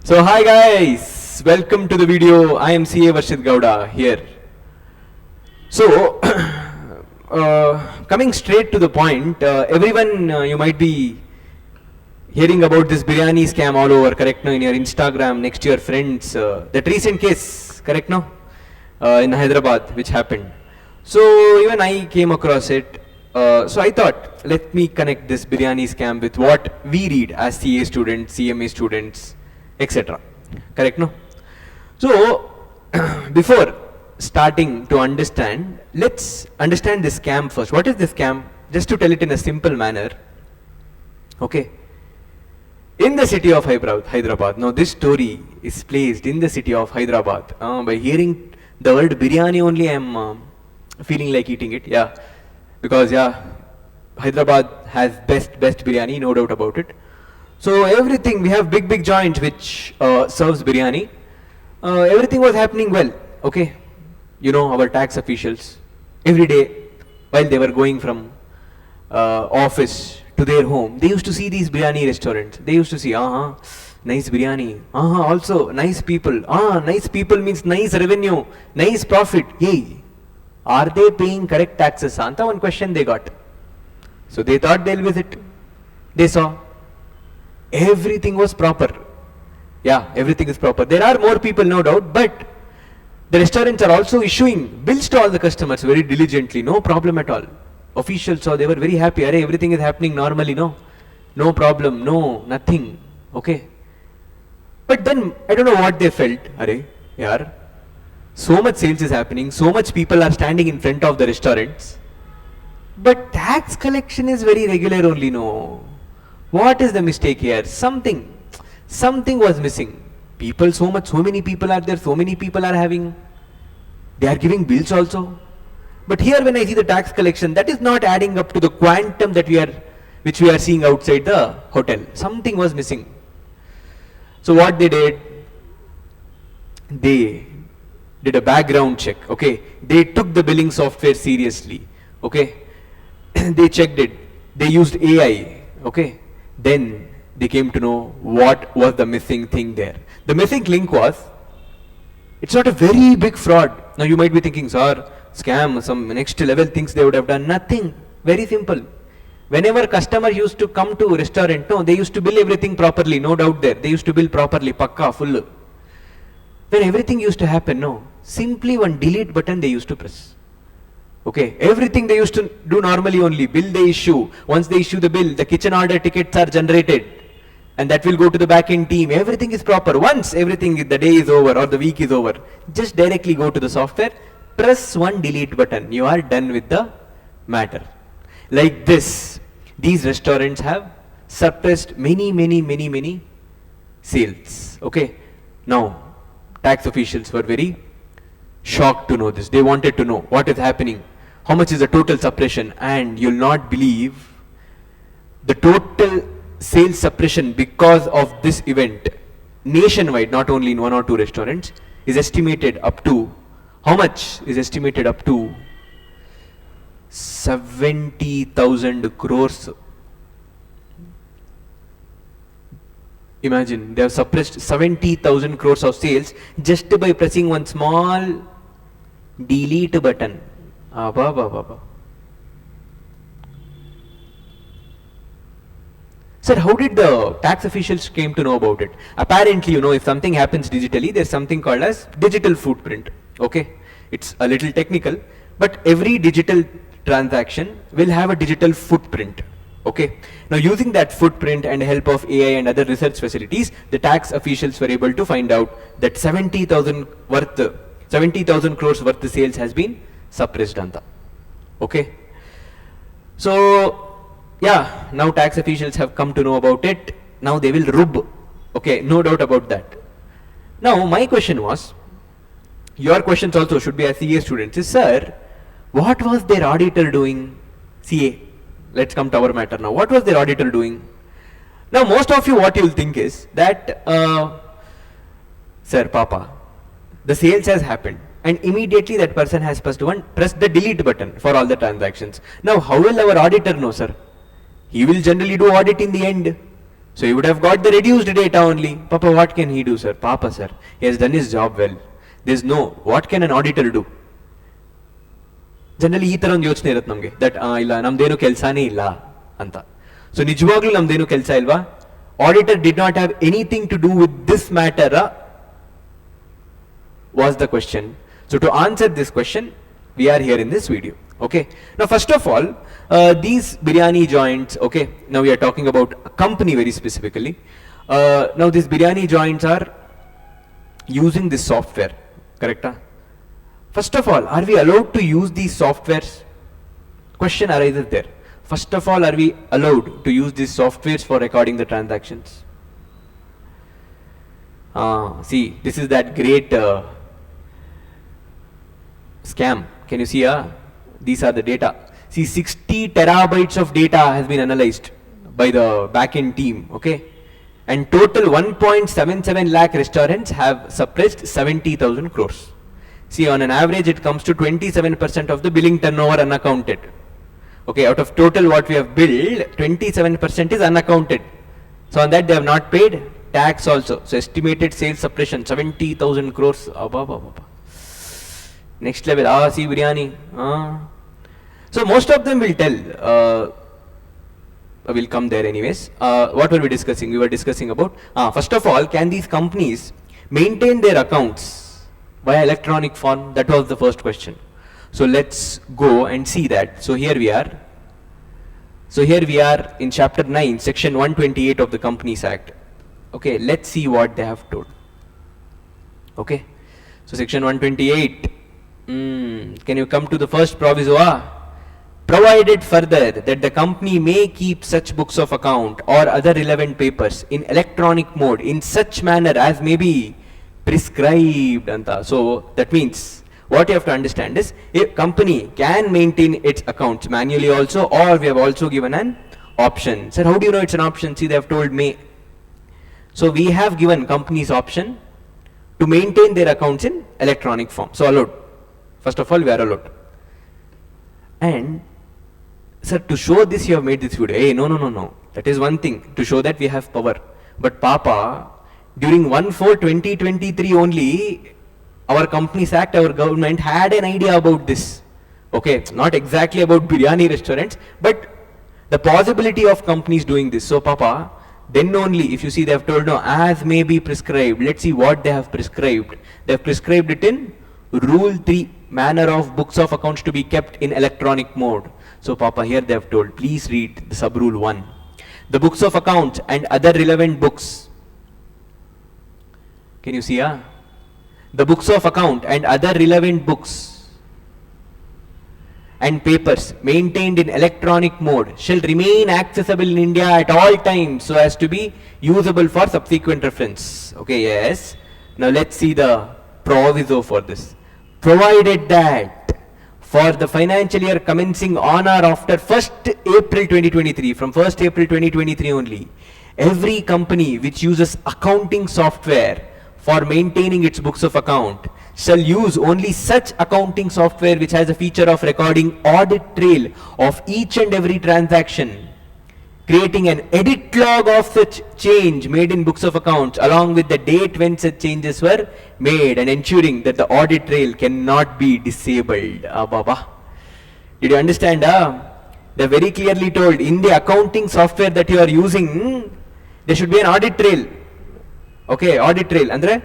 So hi guys, welcome to the video. I am CA Varshith Gowda here. So coming straight to the point, everyone you might be hearing about this biryani scam all over, correct? No, in your Instagram, next to your friends. That recent case, correct? No, in Hyderabad, which happened. So even I came across it. So I thought, let me connect this biryani scam with what we read as CA students, CMA students, etc. Correct? No. So before starting to understand, let's understand this scam first. What is this scam? Just to tell it in a simple manner. Okay. In the city of Hyderabad. Now this story is placed in the city of Hyderabad. By hearing the word biryani only, I am feeling like eating it. Yeah. Because Hyderabad has best biryani, no doubt about it. So everything, we have big joint which serves biryani. Everything was happening well, okay. You know, our tax officials, every day while they were going from office to their home, they used to see these biryani restaurants. They used to see, nice biryani, also nice people. Nice people means nice revenue, nice profit. Hey, are they paying correct taxes? Santa, one question they got. So they thought they'll visit. They saw everything was proper. Yeah, everything is proper. There are more people, no doubt, but the restaurants are also issuing bills to all the customers very diligently. No problem at all. Officials saw, they were very happy. Arey, everything is happening normally, no problem, nothing. Okay. But then I don't know what they felt. Arey, yaar, so much sales is happening, so much people are standing in front of the restaurants, but tax collection is very regular only, no. What is the mistake here? Something was missing. People, so many people are there, so many people are having, they are giving bills also. But here when I see the tax collection, that is not adding up to the quantum that which we are seeing outside the hotel. Something was missing. So what they did, they did a background check, okay. They took the billing software seriously, okay. They checked it. They used AI, okay. Then they came to know what was the missing thing there. The missing link was, it's not a very big fraud. Now you might be thinking, sir, scam, some next level things they would have done. Nothing. Very simple. Whenever customer used to come to restaurant, no, they used to bill everything properly, no doubt there. They used to bill properly, pakka, full. When everything used to happen, no, simply one delete button they used to press. Okay, everything they used to do normally only. Bill they issue. Once they issue the bill, the kitchen order tickets are generated. And that will go to the back-end team. Everything is proper. Once everything, the day is over or the week is over, just directly go to the software, press one delete button. You are done with the matter. Like this, these restaurants have suppressed many sales. Okay, now tax officials were very shocked to know this. They wanted to know what is happening. How much is the total suppression? And you'll not believe the total sales suppression because of this event nationwide, not only in one or two restaurants, is estimated up to, how much is estimated up to 70,000 crores. Imagine, they have suppressed 70,000 crores of sales just by pressing one small delete button. Sir, how did the tax officials came to know about it? Apparently, if something happens digitally, there's something called as digital footprint. Okay, it's a little technical, but every digital transaction will have a digital footprint. Okay, now using that footprint and help of AI and other research facilities, the tax officials were able to find out that 70,000 crores worth the sales has been suppressed. Okay, so yeah, now tax officials have come to know about it. Now they will rub. Okay, no doubt about that. Now my question was, your questions also should be as CA students, is, sir, what was their auditor doing? CA, let's come to our matter now. What was their auditor doing? Now most of you, what you'll think is that, sir, Papa, the sales has happened and immediately that person has pressed the delete button for all the transactions. Now how will our auditor know, sir? He will generally do audit in the end. So he would have got the reduced data only. Papa, what can he do, sir? Papa, sir, he has done his job well. There's no, what can an auditor do? Generally, ಈ ತರ ಒಂದು ಯೋಚನೆ ಇರುತ್ತೆ ನಮಗೆ, that ಇಲ್ಲ ನಮ್ದೇನು ಕೆಲಸನೇ ಇಲ್ಲ ಅಂತ. ಸೊ ನಿಜವಾಗ್ಲೂ ನಮ್ದೇನು ಕೆಲಸ ಇಲ್ವಾ? Auditor did not have anything to do with this matter, was the question. So to answer this question, we are here in this video. Okay. Now, first of all, these biryani joints. Okay. Now we are talking about a company very specifically. Now these biryani joints are using this software. Correct? First of all, are we allowed to use these softwares? Question arises there. First of all, are we allowed to use these softwares for recording the transactions? See, this is that great scam. Can you see? These are the data. See, 60 terabytes of data has been analyzed by the backend team. Okay, and total 1.77 lakh restaurants have suppressed 70,000 crores. See, on an average, it comes to 27% of the billing turnover unaccounted. Okay, out of total what we have billed, 27% is unaccounted. So on that they have not paid tax also. So estimated sales suppression 70,000 crores. Next level. See biryani. So most of them will tell. We'll come there anyways. What were we discussing? We were discussing about. First of all, can these companies maintain their accounts via electronic form? That was the first question. So let's go and see that. So here we are. So here we are in chapter 9, section 128 of the Companies Act. Okay, let's see what they have told. Okay, so section 128. Can you come to the first proviso? Provided further that the company may keep such books of account or other relevant papers in electronic mode in such manner as may be prescribed. So that means, what you have to understand is, a company can maintain its accounts manually also, or we have also given an option. Sir, how do you know it's an option? See, they have told me. So we have given companies option to maintain their accounts in electronic form. So allowed. First of all, we are allowed. And sir, to show this you have made this video. Hey, no. That is one thing, to show that we have power. But Papa, during 1/4/2023 only, our Companies Act, our government had an idea about this. Okay, not exactly about biryani restaurants, but the possibility of companies doing this. So Papa, then only, if you see, they have told no, as may be prescribed. Let's see what they have prescribed. They have prescribed it in Rule 3, manner of books of accounts to be kept in electronic mode. So Papa, here they have told, please read the sub rule 1. The books of accounts and other relevant books. Can you see? The books of account and other relevant books and papers maintained in electronic mode shall remain accessible in India at all times so as to be usable for subsequent reference. Okay, yes. Now let's see the proviso for this. Provided that for the financial year commencing on or after 1st April 2023, from 1st April 2023 only, every company which uses accounting software for maintaining its books of account shall use only such accounting software which has a feature of recording audit trail of each and every transaction, creating an edit log of such change made in books of accounts along with the date when such changes were made, and ensuring that the audit trail cannot be disabled. Did you understand? They very clearly told, in the accounting software that you are using, there should be an audit trail. Okay, audit trail. Andre,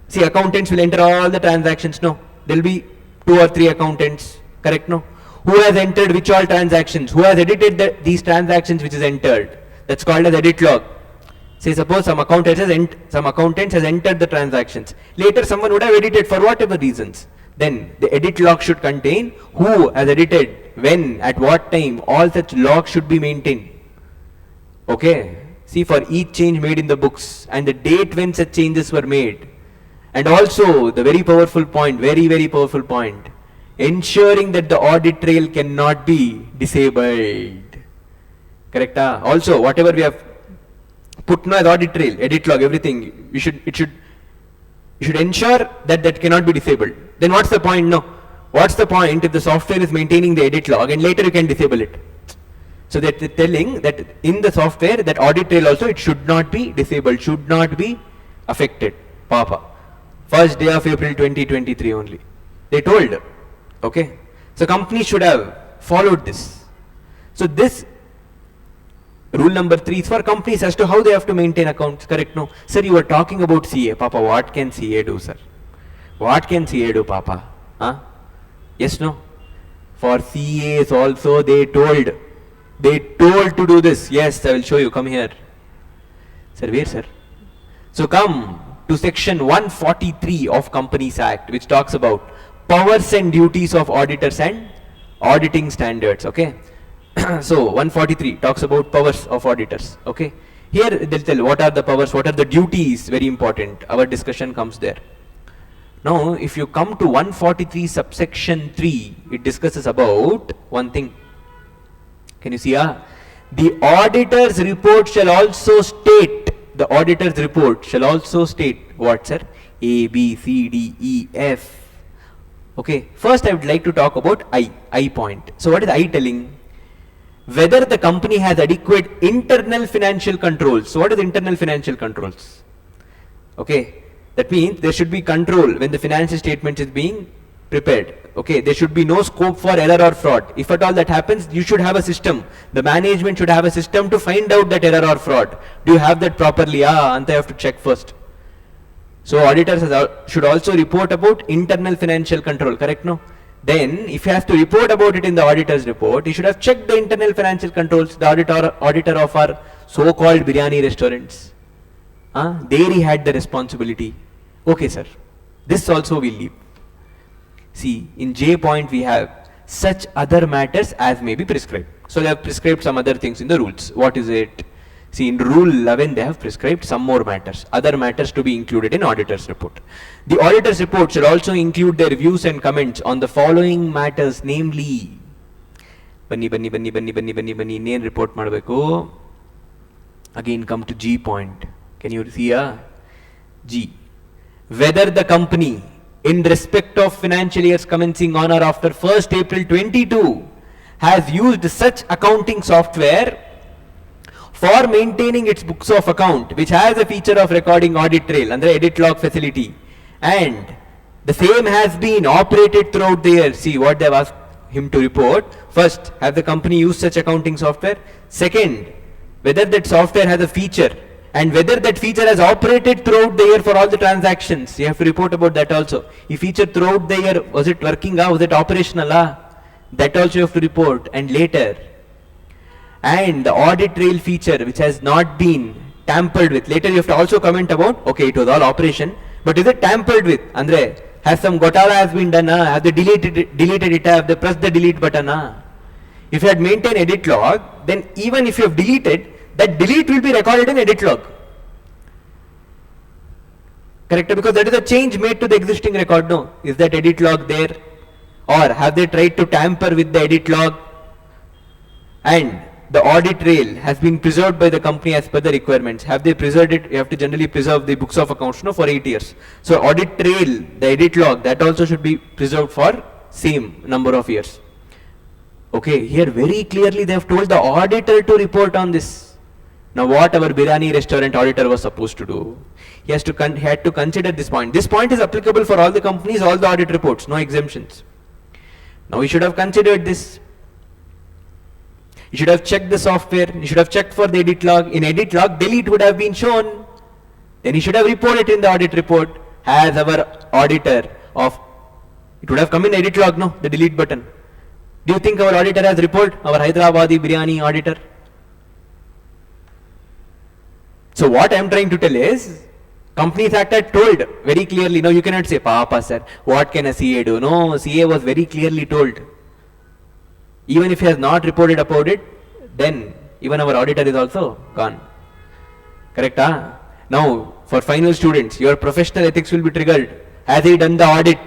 see, accountants will enter all the transactions. No, there will be 2 or 3 accountants. Correct? No. Who has entered which all transactions? Who has edited these transactions which is entered? That's called as edit log. Say, suppose some accountants has entered the transactions. Later, someone would have edited for whatever reasons. Then the edit log should contain who has edited, when, at what time. All such logs should be maintained. Okay. See, for each change made in the books and the date when such changes were made. And also the very powerful point, very powerful point, ensuring that the audit trail cannot be disabled. Correct? Also, whatever we have put now as audit trail, edit log, everything, you should ensure that that cannot be disabled. Then what's the point? No. What's the point if the software is maintaining the edit log and later you can disable it? So that they're telling that in the software that audit trail also it should not be disabled, should not be affected. Papa. First day of April 2023 only. They told. Okay. So companies should have followed this. So this rule number 3 is for companies as to how they have to maintain accounts. Correct? No. Sir, you were talking about CA. Papa, what can CA do, sir? What can CA do, Papa? Huh? Yes, no? For CAs also they told to do this. Yes, I will show you. Come here. Sir, where, sir? So come to section 143 of Companies Act, which talks about powers and duties of auditors and auditing standards. Okay. So 143 talks about powers of auditors. Okay. Here they'll tell what are the powers, what are the duties. Very important. Our discussion comes there. Now, if you come to 143 subsection 3, it discusses about one thing. Can you see? The auditor's report shall also state, the auditor's report shall also state what, sir? A, B, C, D, E, F. Okay. First, I would like to talk about I point. So, what is I telling? Whether the company has adequate internal financial controls. So, what is internal financial controls? Okay. That means there should be control when the financial statement is being prepared. Okay, there should be no scope for error or fraud. If at all that happens, you should have a system. The management should have a system to find out that error or fraud. Do you have that properly? And I have to check first. So auditors should also report about internal financial control, correct? No? Then if he has to report about it in the auditor's report, he should have checked the internal financial controls, the auditor of our so-called biryani restaurants. There he had the responsibility. Okay, sir. This also we'll leave. See, in J point we have such other matters as may be prescribed. So they have prescribed some other things in the rules. What is it? See, in rule 11 they have prescribed some more matters, other matters to be included in auditor's report. The auditor's report should also include their views and comments on the following matters, namely, Name report madbeku. Again come to G point. Can you see G? Whether the company in respect of financial years commencing on or after 1st April 22 has used such accounting software for maintaining its books of account, which has a feature of recording audit trail under edit log facility, and the same has been operated throughout the year. See what they have asked him to report. First, have the company used such accounting software? Second, whether that software has a feature and whether that feature has operated throughout the year for all the transactions. You have to report about that also. If feature throughout the year, was it working? Was it operational? That also you have to report. And later, and the audit trail feature which has not been tampered with. Later you have to also comment about, okay, it was all operation, but is it tampered with? Andre, has some gotala has been done? Have they deleted it? Have they pressed the delete button? If you had maintained edit log, then even if you have deleted, that delete will be recorded in edit log. Correct? Because that is a change made to the existing record. No. Is that edit log there? Or have they tried to tamper with the edit log? And the audit trail has been preserved by the company as per the requirements. Have they preserved it? You have to generally preserve the books of accounts, no, for 8 years. So audit trail, the edit log, that also should be preserved for same number of years. Okay, here very clearly they have told the auditor to report on this. Now what our biryani restaurant auditor was supposed to do? He had to consider this point. This point is applicable for all the companies, all the audit reports, no exemptions. Now he should have considered this. You should have checked the software. You should have checked for the edit log. In edit log, delete would have been shown. Then he should have reported in the audit report as our auditor of. It would have come in edit log, no, the delete button. Do you think our auditor has reported? Our Hyderabadi biryani auditor? So what I am trying to tell is, Companies Act had told very clearly, no, you cannot say, Papa sir, what can a CA do? No, CA was very clearly told. Even if he has not reported about it, then even our auditor is also gone. Correct? Now, for final students, your professional ethics will be triggered. Has he done the audit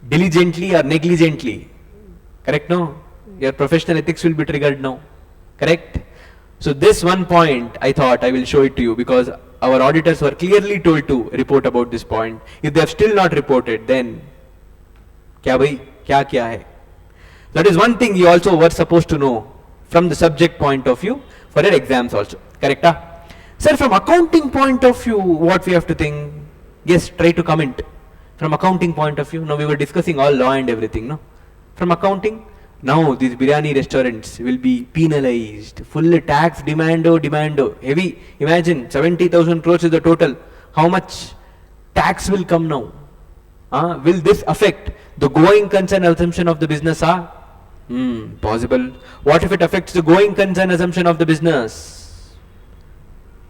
diligently or negligently? Correct? No? Your professional ethics will be triggered now. Correct? So this one point, I thought I will show it to you because our auditors were clearly told to report about this point. If they have still not reported, then kya bhai, kya hai? That is one thing you also were supposed to know from the subject point of view for your exams also. Correct? Sir, from accounting point of view, what we have to think? Yes, try to comment. From accounting point of view, now we were discussing all law and everything, no? From accounting, now these biryani restaurants will be penalized. Full tax demando, heavy. Imagine 70,000 crores is the total. How much tax will come now? Will this affect the going concern assumption of the business? Possible. What if it affects the going concern assumption of the business?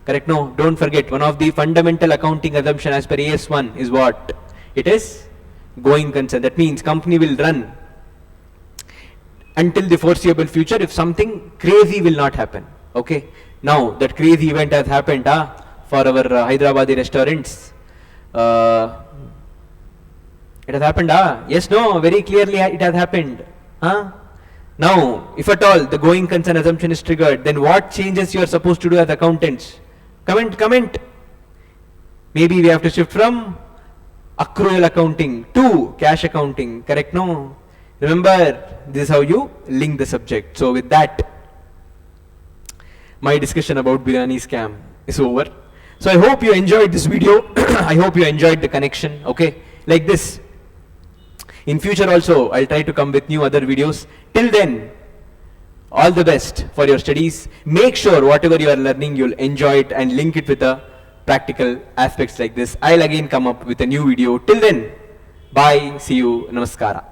Correct? No, don't forget, one of the fundamental accounting assumption as per AS1 is what? It is going concern. That means company will run until the foreseeable future if something crazy will not happen. Okay? Now, that crazy event has happened for our Hyderabadi restaurants. It has happened, yes, no, very clearly it has happened. Now, if at all the going concern assumption is triggered, then what changes you are supposed to do as accountants? Comment. Maybe we have to shift from accrual accounting to cash accounting. Correct? No? Remember, this is how you link the subject. So with that, my discussion about biryani scam is over. So I hope you enjoyed this video. I hope you enjoyed the connection. Okay? Like this. In future also, I'll try to come with new other videos. Till then, all the best for your studies. Make sure whatever you are learning, you'll enjoy it and link it with the practical aspects like this. I'll again come up with a new video. Till then, bye. See you. Namaskara.